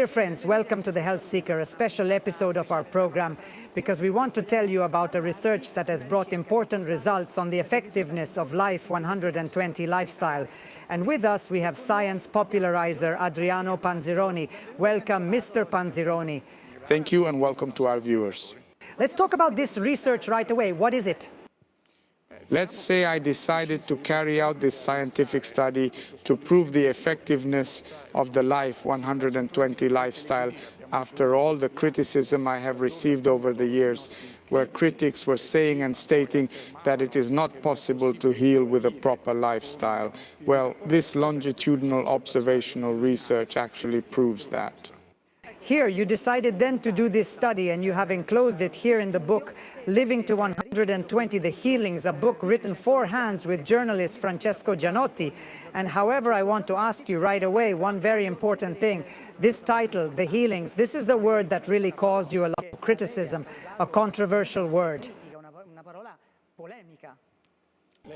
Dear friends, welcome to The Health Seeker, a special episode of our program, because we want to tell you about a research that has brought important results on the effectiveness of Life 120 lifestyle. And with us, we have science popularizer Adriano Panzironi. Welcome, Mr. Panzironi. Thank you and welcome to our viewers. Let's talk about this research right away. What is it? Let's say I decided to carry out this scientific study to prove the effectiveness of the Life 120 lifestyle after all the criticism I have received over the years, where critics were saying and stating that it is not possible to heal with a proper lifestyle. Well, this longitudinal observational research actually proves that. Here, you decided then to do this study, and you have enclosed it here in the book, Living to 120, The Healings, a book written for hands with journalist Francesco Gianotti. And however, I want to ask you right away one very important thing. This title, The Healings, this is a word that really caused you a lot of criticism, a controversial word.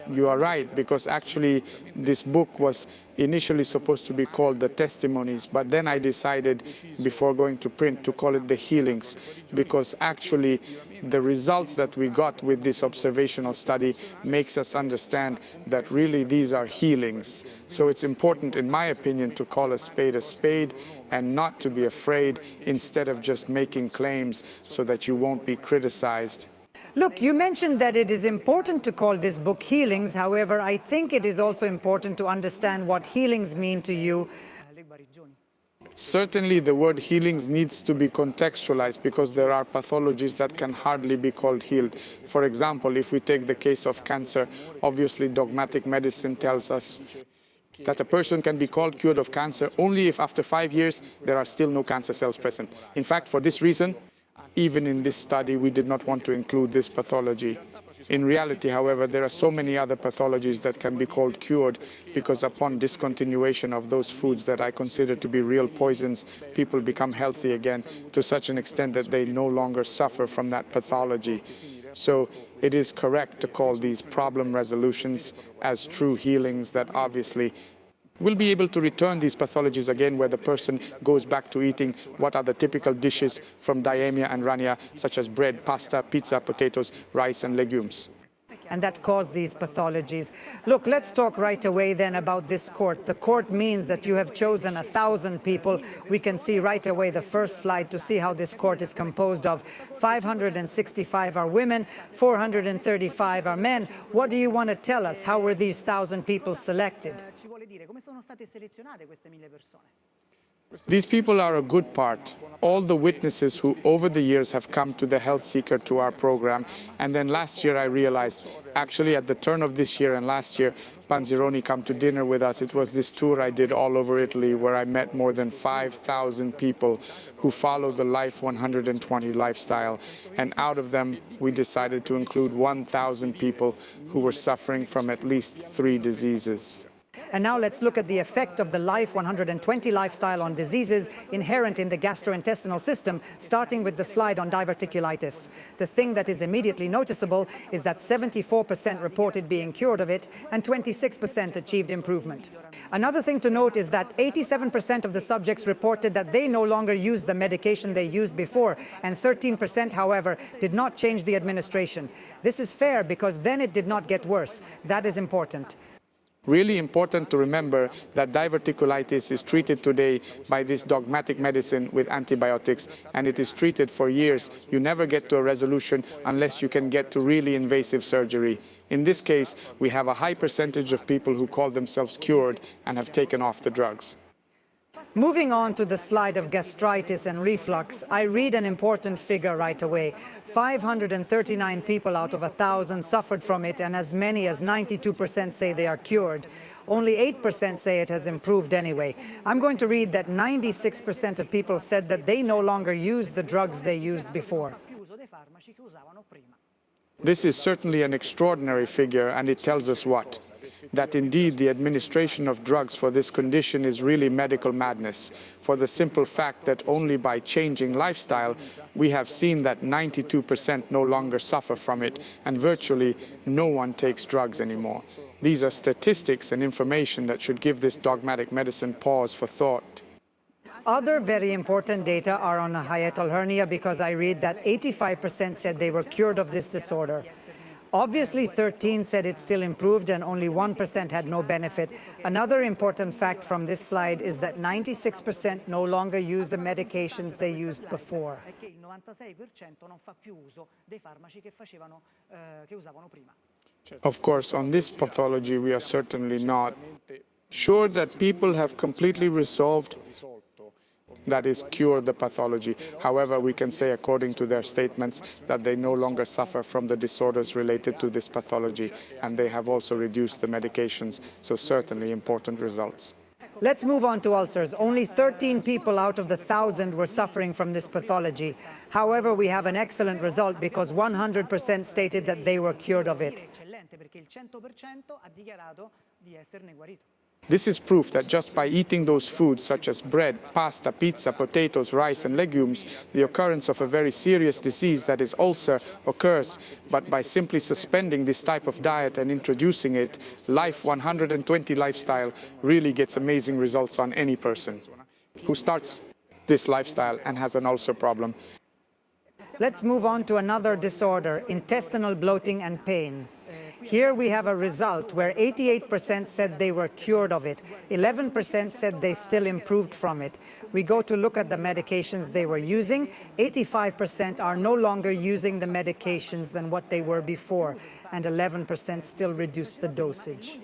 You are right, because actually this book was initially supposed to be called The Testimonies, but then I decided before going to print to call it The Healings, because actually the results that we got with this observational study makes us understand that really these are healings. So it's important, in my opinion, to call a spade and not to be afraid, instead of just making claims so that you won't be criticized. Look, you mentioned that it is important to call this book Healings. However, I think it is also important to understand what healings mean to you. Certainly the word healings needs to be contextualized, because there are pathologies that can hardly be called healed. For example, if we take the case of cancer, obviously dogmatic medicine tells us that a person can be called cured of cancer only if after 5 years there are still no cancer cells present. In fact, for this reason, even in this study, we did not want to include this pathology. In reality, however, there are so many other pathologies that can be called cured, because upon discontinuation of those foods that I consider to be real poisons, people become healthy again to such an extent that they no longer suffer from that pathology. So it is correct to call these problem resolutions as true healings that obviously will be able to return these pathologies again, where the person goes back to eating what are the typical dishes from Daemia and Rania, such as bread, pasta, pizza, potatoes, rice and legumes. And that caused these pathologies. Look, let's talk right away then about this court. The court means that you have chosen 1,000 people. We can see right away the first slide to see how this court is composed of. 565 are women, 435 are men. What do you want to tell us? How were these 1,000 people selected? These people are a good part. All the witnesses who over the years have come to the Health Seeker, to our program. And then last year I realized, actually at the turn of this year and last year, Panzironi come to dinner with us. It was this tour I did all over Italy, where I met more than 5,000 people who follow the Life 120 lifestyle. And out of them, we decided to include 1,000 people who were suffering from at least 3 diseases. And now let's look at the effect of the Life 120 lifestyle on diseases inherent in the gastrointestinal system, starting with the slide on diverticulitis. The thing that is immediately noticeable is that 74% reported being cured of it and 26% achieved improvement. Another thing to note is that 87% of the subjects reported that they no longer used the medication they used before, and 13%, however, did not change the administration. This is fair because then it did not get worse. That is important. Really important to remember that diverticulitis is treated today by this dogmatic medicine with antibiotics, and it is treated for years. You never get to a resolution unless you can get to really invasive surgery. In this case, we have a high percentage of people who call themselves cured and have taken off the drugs. Moving on to the slide of gastritis and reflux, I read an important figure right away. 539 people out of 1,000 suffered from it, and as many as 92% say they are cured. Only 8% say it has improved anyway. I'm going to read that 96% of people said that they no longer use the drugs they used before. This is certainly an extraordinary figure, and it tells us what? That indeed the administration of drugs for this condition is really medical madness, for the simple fact that only by changing lifestyle we have seen that 92% no longer suffer from it, and virtually no one takes drugs anymore. These are statistics and information that should give this dogmatic medicine pause for thought. Other very important data are on hiatal hernia because I read that 85% said they were cured of this disorder. Obviously, 13 said it still improved and only 1% had no benefit. Another important fact from this slide is that 96% no longer use the medications they used before. Of course, on this pathology, we are certainly not sure that people have completely resolved, that is, cured the pathology. However, we can say, according to their statements, that they no longer suffer from the disorders related to this pathology, and they have also reduced the medications, so certainly important results. Let's move on to ulcers. Only 13 people out of the 1,000 were suffering from this pathology. However, we have an excellent result because 100% stated that they were cured of it. This is proof that just by eating those foods such as bread, pasta, pizza, potatoes, rice and legumes, the occurrence of a very serious disease that is ulcer occurs. But by simply suspending this type of diet and introducing it, Life 120 lifestyle really gets amazing results on any person who starts this lifestyle and has an ulcer problem. Let's move on to another disorder, intestinal bloating and pain. Here we have a result where 88% said they were cured of it, 11% said they still improved from it. We go to look at the medications they were using. 85% are no longer using the medications than what they were before, and 11% still reduced the dosage.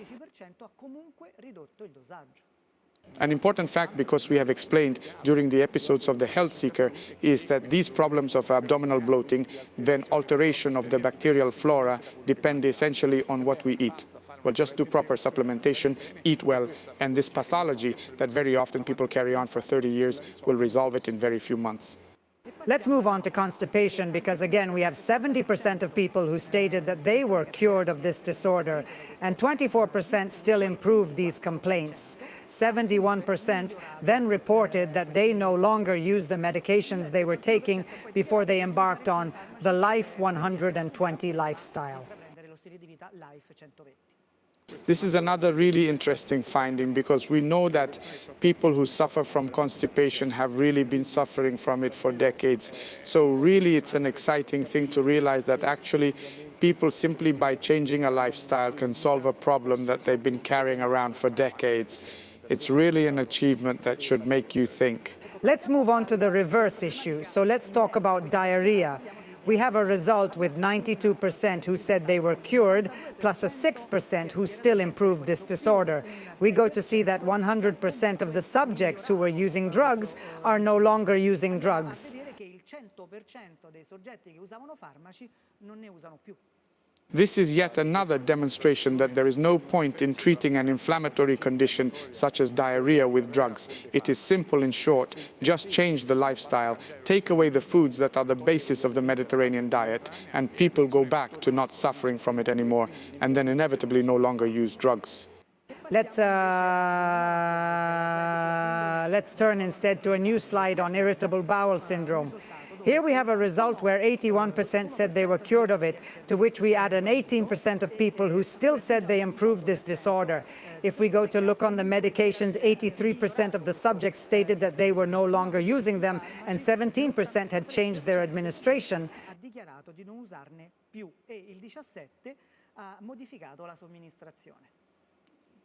An important fact, because we have explained during the episodes of the Health Seeker, is that these problems of abdominal bloating, then alteration of the bacterial flora, depend essentially on what we eat. Well, just do proper supplementation, eat well, and this pathology that very often people carry on for 30 years will resolve it in very few months. Let's move on to constipation because, again, we have 70% of people who stated that they were cured of this disorder, and 24% still improved these complaints. 71% then reported that they no longer used the medications they were taking before they embarked on the Life 120 lifestyle. This is another really interesting finding because we know that people who suffer from constipation have really been suffering from it for decades. So really it's an exciting thing to realize that actually people simply by changing a lifestyle can solve a problem that they've been carrying around for decades. It's really an achievement that should make you think. Let's move on to the reverse issue. So let's talk about diarrhea. We have a result with 92% who said they were cured, plus a 6% who still improved this disorder. We go to see that 100% of the subjects who were using drugs are no longer using drugs. This is yet another demonstration that there is no point in treating an inflammatory condition such as diarrhea with drugs. It is simple and short. Just change the lifestyle, take away the foods that are the basis of the Mediterranean diet, and people go back to not suffering from it anymore, and then inevitably no longer use drugs. Let's turn instead to a new slide on irritable bowel syndrome. Here we have a result where 81% said they were cured of it, to which we add an 18% of people who still said they improved this disorder. If we go to look on the medications, 83% of the subjects stated that they were no longer using them, and 17% had changed their administration.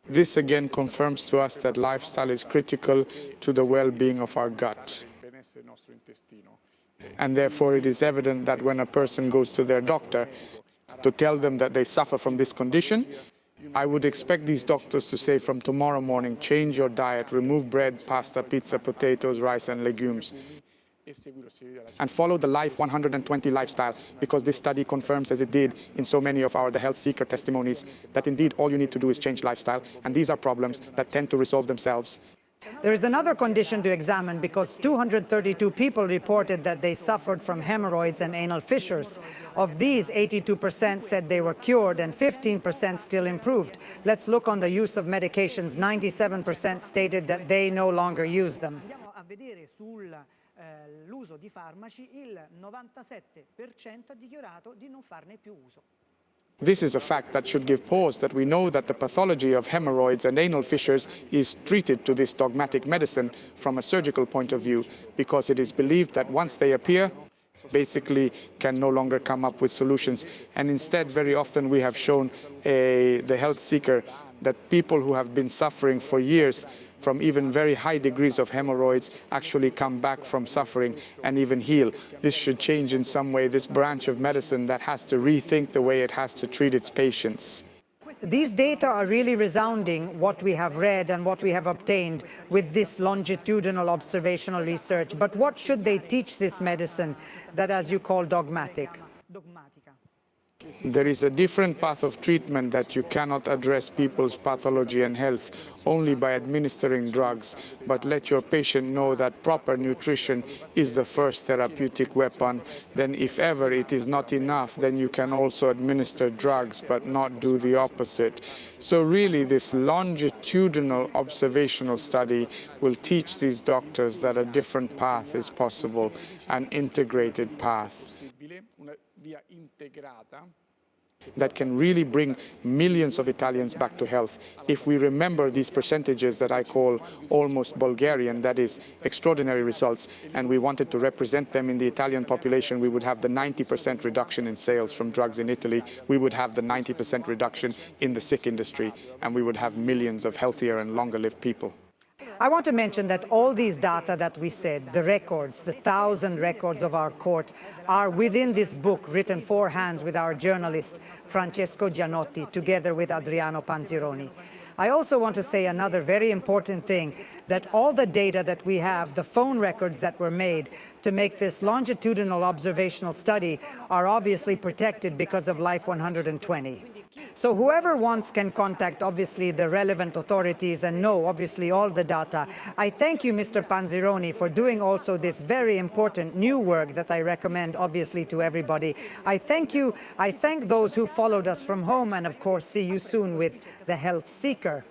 This again confirms to us that lifestyle is critical to the well-being of our gut. And therefore it is evident that when a person goes to their doctor to tell them that they suffer from this condition, I would expect these doctors to say from tomorrow morning, change your diet, remove bread, pasta, pizza, potatoes, rice and legumes, and follow the Life 120 lifestyle, because this study confirms, as it did in so many of the Health Seeker testimonies, that indeed all you need to do is change lifestyle, and these are problems that tend to resolve themselves. There is another condition to examine because 232 people reported that they suffered from hemorrhoids and anal fissures. Of these, 82% said they were cured and 15% still improved. Let's look on the use of medications. 97% stated that they no longer use them. L'uso di farmaci, il 97% ha dichiarato di non farne più uso. This is a fact that should give pause that we know that the pathology of hemorrhoids and anal fissures is treated to this dogmatic medicine from a surgical point of view, because it is believed that once they appear, basically can no longer come up with solutions. And instead, very often we have shown the health seeker that people who have been suffering for years from even very high degrees of hemorrhoids actually come back from suffering and even heal. This should change in some way, this branch of medicine that has to rethink the way it has to treat its patients. These data are really resounding, what we have read and what we have obtained with this longitudinal observational research. But what should they teach this medicine that, as you call, dogmatic? There is a different path of treatment that you cannot address people's pathology and health only by administering drugs, but let your patient know that proper nutrition is the first therapeutic weapon. Then if ever it is not enough, then you can also administer drugs, but not do the opposite. So really this longitudinal observational study will teach these doctors that a different path is possible, an integrated path that can really bring millions of Italians back to health. If we remember these percentages that I call almost Bulgarian, that is extraordinary results, and we wanted to represent them in the Italian population, we would have the 90% reduction in sales from drugs in Italy, we would have the 90% reduction in the sick industry, and we would have millions of healthier and longer lived people. I want to mention that all these data that we said, the records, the 1,000 records of our court, are within this book written for hands with our journalist Francesco Gianotti, together with Adriano Panzironi. I also want to say another very important thing, that all the data that we have, the phone records that were made to make this longitudinal observational study, are obviously protected because of Life 120. So whoever wants can contact, obviously, the relevant authorities and know, obviously, all the data. I thank you, Mr. Panzironi, for doing also this very important new work that I recommend, obviously, to everybody. I thank you. I thank those who followed us from home, and, of course, see you soon with The Health Seeker.